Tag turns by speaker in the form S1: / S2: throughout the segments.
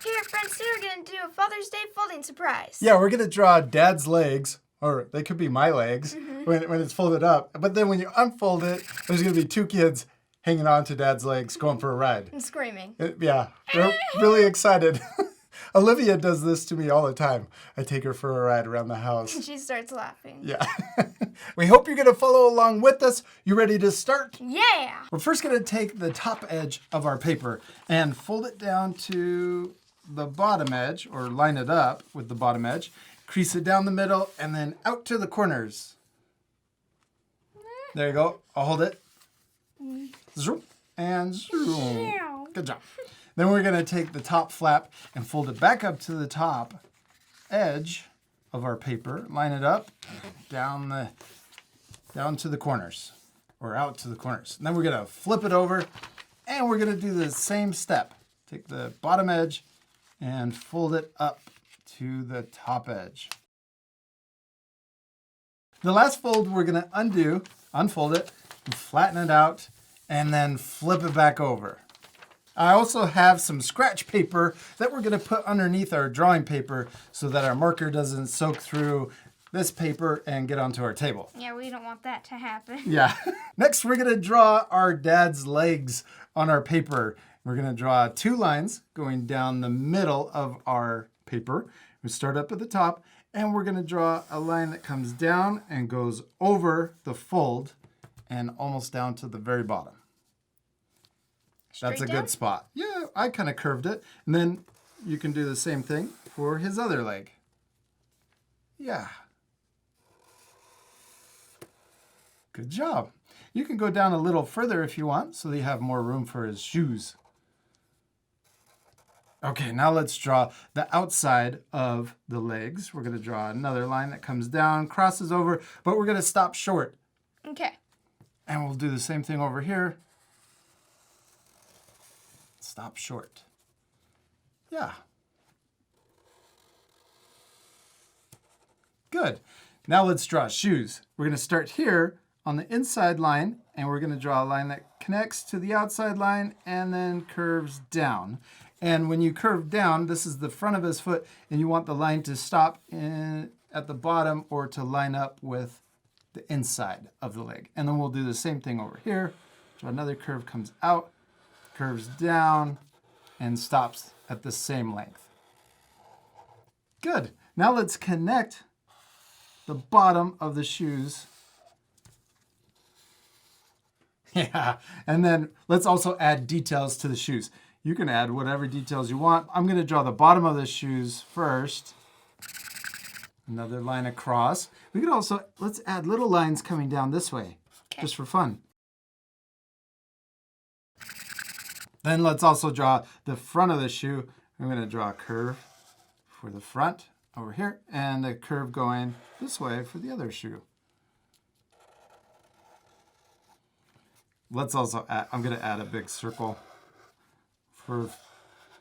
S1: Here, friends, today we're going to do a Father's Day folding surprise.
S2: Yeah, we're going to draw Dad's legs, or they could be my legs, when it's folded up. But then when you unfold it, there's going to be two kids hanging on to Dad's legs going for a ride.
S1: And screaming.
S2: Yeah, they're really excited. Olivia does this to me all the time. I take her for a ride around the house.
S1: She starts laughing.
S2: Yeah. We hope you're going to follow along with us. You ready to start?
S1: Yeah!
S2: We're first going to take the top edge of our paper and fold it down to the bottom edge, or line it up with the bottom edge. Crease it down the middle and then out to the corners. There you go. I'll hold it. Zoom and zoom. Good job. Then we're going to take the top flap and fold it back up to the top edge of our paper. Line it up down to the corners, or out to the corners. And then we're going to flip it over and we're going to do the same step. Take the bottom edge and fold it up to the top edge. The last fold we're going to unfold it, flatten it out, and then flip it back over. I also have some scratch paper that we're going to put underneath our drawing paper so that our marker doesn't soak through this paper and get onto our table.
S1: Yeah, we don't want that to happen.
S2: Yeah. Next, we're going to draw our dad's legs on our paper. We're going to draw two lines going down the middle of our paper. We start up at the top, and we're going to draw a line that comes down and goes over the fold and almost down to the very bottom. That's a good spot. Yeah, I kind of curved it. And then you can do the same thing for his other leg. Yeah. Good job. You can go down a little further if you want, so that you have more room for his shoes. Okay, now let's draw the outside of the legs. We're going to draw another line that comes down, crosses over, but we're going to stop short.
S1: Okay.
S2: And we'll do the same thing over here. Stop short. Yeah. Good. Now let's draw shoes. We're going to start here on the inside line, and we're going to draw a line that connects to the outside line and then curves down. And when you curve down, this is the front of his foot, and you want the line to stop at the bottom or to line up with the inside of the leg. And then we'll do the same thing over here. Draw another curve, comes out, curves down, and stops at the same length. Good. Now let's connect the bottom of the shoes. Yeah, and then let's also add details to the shoes. You can add whatever details you want. I'm going to draw the bottom of the shoes first. Another line across. We could also, let's add little lines coming down this way, just for fun. Then let's also draw the front of the shoe. I'm going to draw a curve for the front over here and a curve going this way for the other shoe. Let's also add, I'm going to add a big circle for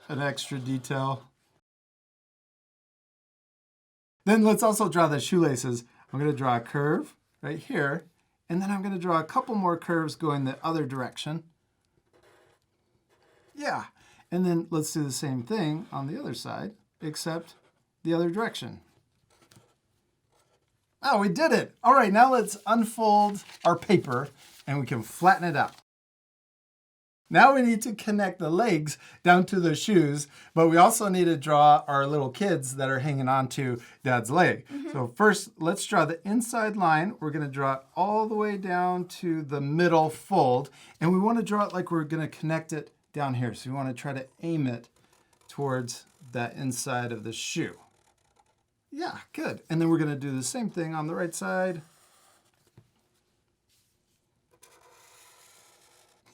S2: an extra detail. Then let's also draw the shoelaces. I'm going to draw a curve right here, and then I'm going to draw a couple more curves going the other direction. Yeah, and then let's do the same thing on the other side, except the other direction. Oh, we did it. All right, now let's unfold our paper and we can flatten it out. Now we need to connect the legs down to the shoes, but we also need to draw our little kids that are hanging on to Dad's leg. So first, let's draw the inside line. We're going to draw it all the way down to the middle fold, and we want to draw it like we're going to connect it down here. So we want to try to aim it towards that inside of the shoe. Yeah, good. And then we're going to do the same thing on the right side.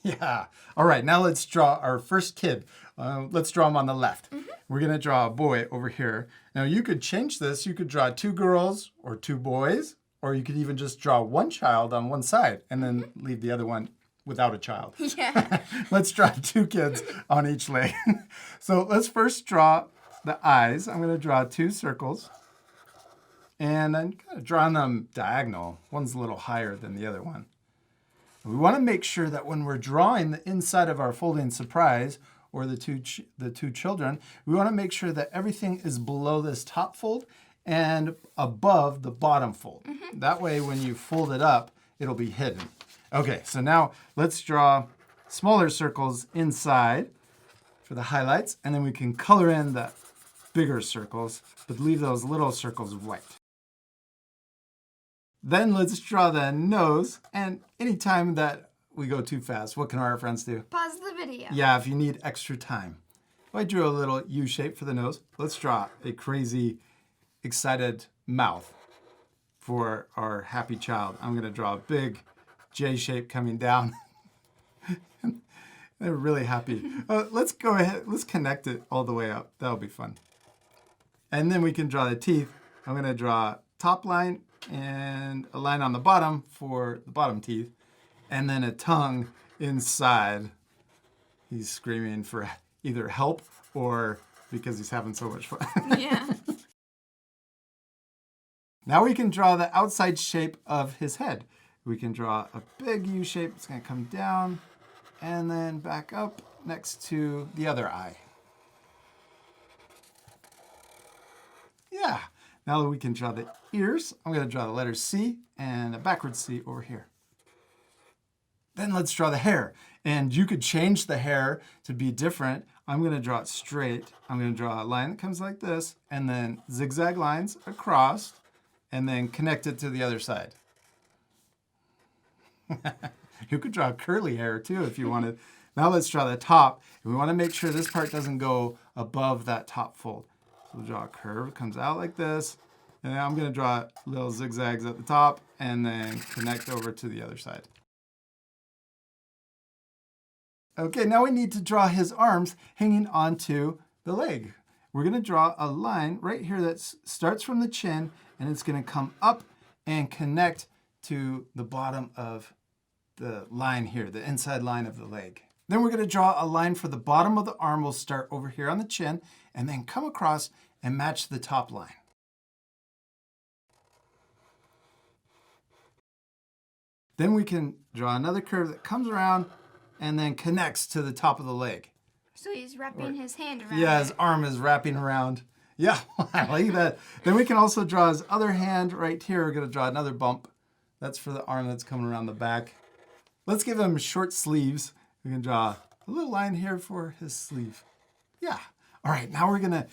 S2: Yeah. All right, now let's draw our first kid. Let's draw him on the left. We're going to draw a boy over here. Now you could change this. You could draw two girls or two boys, or you could even just draw one child on one side and then leave the other one without a child.
S1: Yeah.
S2: Let's draw two kids on each leg. So let's first draw the eyes. I'm going to draw two circles. And I'm kind of drawing them diagonal. One's a little higher than the other one. We want to make sure that when we're drawing the inside of our folding surprise, or the two children, we want to make sure that everything is below this top fold and above the bottom fold. That way, when you fold it up, it'll be hidden. Okay, so now let's draw smaller circles inside for the highlights, and then we can color in the bigger circles, but leave those little circles white. Then let's draw the nose, and anytime that we go too fast, what can our friends do?
S1: Pause the video.
S2: Yeah, if you need extra time. I drew a little U shape for the nose. Let's draw a crazy, excited mouth for our happy child. I'm going to draw a big J shape coming down. They're really happy. Let's go ahead. Let's connect it all the way up. That'll be fun. And then we can draw the teeth. I'm going to draw top line and a line on the bottom for the bottom teeth, and then a tongue inside. He's screaming for either help or because he's having so much fun.
S1: Yeah.
S2: Now we can draw the outside shape of his head. We can draw a big U shape. It's going to come down and then back up next to the other eye. Yeah. Now we can draw the ears. I'm going to draw the letter C and a backwards C over here. Then let's draw the hair. And you could change the hair to be different. I'm going to draw it straight. I'm going to draw a line that comes like this, and then zigzag lines across, and then connect it to the other side. You could draw curly hair too if you wanted. Now let's draw the top. And we want to make sure this part doesn't go above that top fold. So we'll draw a curve. It comes out like this. And now I'm going to draw little zigzags at the top and then connect over to the other side. Okay, now we need to draw his arms hanging onto the leg. We're going to draw a line right here that starts from the chin, and it's going to come up and connect to the bottom of the line here, the inside line of the leg. Then we're going to draw a line for the bottom of the arm. We'll start over here on the chin and then come across and match the top line. Then we can draw another curve that comes around and then connects to the top of the leg.
S1: So he's wrapping his hand around.
S2: Yeah, his
S1: it.
S2: arm is wrapping around. Yeah, I like that. Then we can also draw his other hand right here. We're going to draw another bump. That's for the arm that's coming around the back. Let's give him short sleeves. We can draw a little line here for his sleeve. Yeah. All right, now we're going to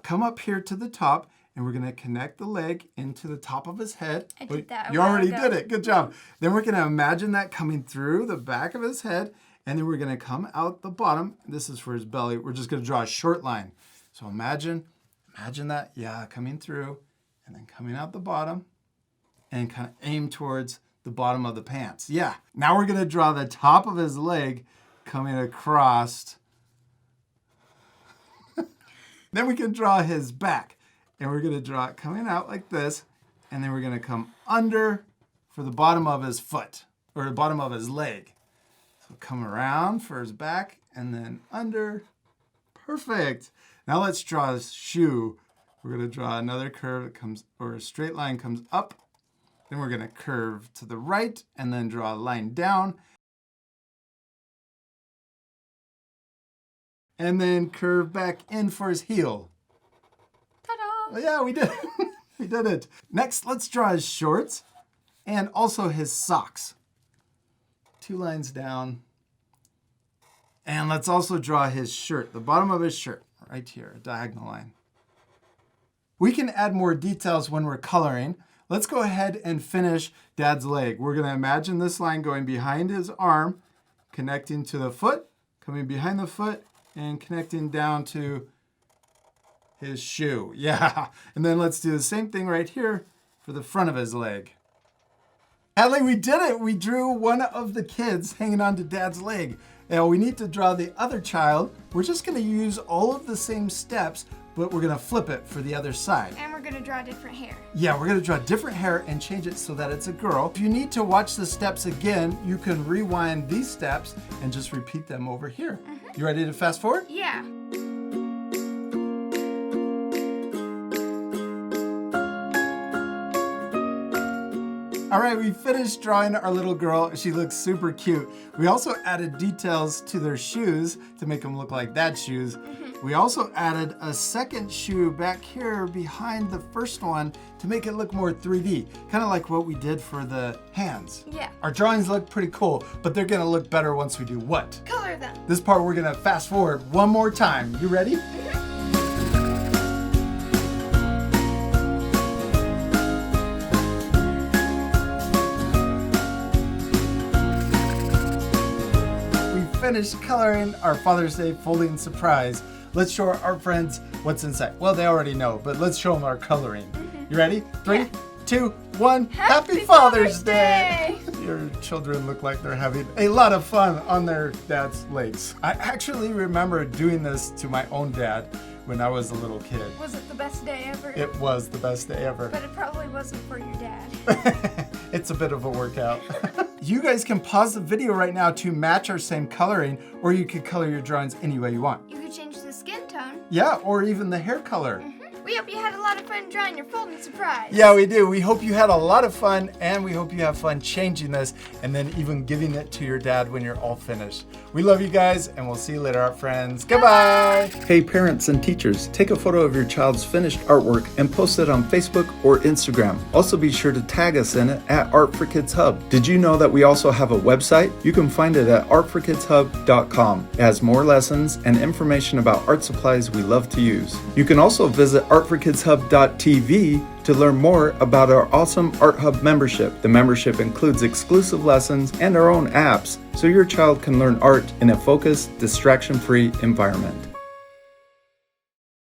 S2: come up here to the top, and we're going to connect the leg into the top of his head.
S1: I did that a
S2: You
S1: while
S2: already
S1: ago.
S2: did it. Good job. Then we're going to imagine that coming through the back of his head, and then we're going to come out the bottom. This is for his belly. We're just going to draw a short line. So imagine that, yeah, coming through, and then coming out the bottom, and kind of aim towards the bottom of the pants. Yeah. Now we're going to draw the top of his leg coming across. Then we can draw his back. And we're going to draw it coming out like this. And then we're going to come under for the bottom of his foot, or the bottom of his leg. So come around for his back and then under. Perfect. Now let's draw his shoe. We're going to draw another curve that comes, or a straight line comes up. Then we're going to curve to the right and then draw a line down. And then curve back in for his heel.
S1: Ta-da!
S2: Oh, yeah, we did it. We did it. Next, let's draw his shorts and also his socks. 2 lines down. And let's also draw his shirt, the bottom of his shirt, right here, a diagonal line. We can add more details when we're coloring. Let's go ahead and finish Dad's leg. We're going to imagine this line going behind his arm, connecting to the foot, coming behind the foot, and connecting down to his shoe. Yeah. And then let's do the same thing right here for the front of his leg. Hadley, we did it. We drew one of the kids hanging onto Dad's leg. Now we need to draw the other child. We're just going to use all of the same steps, but we're going to flip it for the other side.
S1: And we're going to draw different hair.
S2: Yeah, we're going to draw different hair and change it so that it's a girl. If you need to watch the steps again, you can rewind these steps and just repeat them over here. You ready to fast forward?
S1: Yeah.
S2: All All right, we finished drawing our little girl. She looks super cute. We also added details to their shoes to make them look like Dad's shoes. We also added a second shoe back here behind the first one to make it look more 3D, kind of like what we did for the hands.
S1: Yeah.
S2: Our drawings look pretty cool, but they're gonna look better once we do what?
S1: Color them.
S2: This part we're gonna fast forward one more time. You ready? Finished coloring our Father's Day folding surprise. Let's show our art friends what's inside. Well, they already know, but let's show them our coloring. You ready? 3, 2, 1. Happy Father's Day! Your children look like they're having a lot of fun on their dad's legs. I actually remember doing this to my own dad when I was a little kid.
S1: Was it the best day ever?
S2: It was the best day ever.
S1: But it probably wasn't for your dad.
S2: It's a bit of a workout. You guys can pause the video right now to match our same coloring, or you could color your drawings any way you want.
S1: You could change the skin tone.
S2: Yeah, or even the hair color.
S1: We hope you had a lot of fun drawing your folding surprise.
S2: Yeah, we do. We hope you had a lot of fun, and we hope you have fun changing this and then even giving it to your dad when you're all finished. We love you guys, and we'll see you later, art friends. Goodbye. Hey, parents and teachers, take a photo of your child's finished artwork and post it on Facebook or Instagram. Also, be sure to tag us in it at Art for Kids Hub. Did you know that we also have a website? You can find it at artforkidshub.com. It has more lessons and information about art supplies we love to use. You can also visit artforkidshub.tv to learn more about our awesome Art Hub membership. The membership includes exclusive lessons and our own apps, so your child can learn art in a focused, distraction-free environment.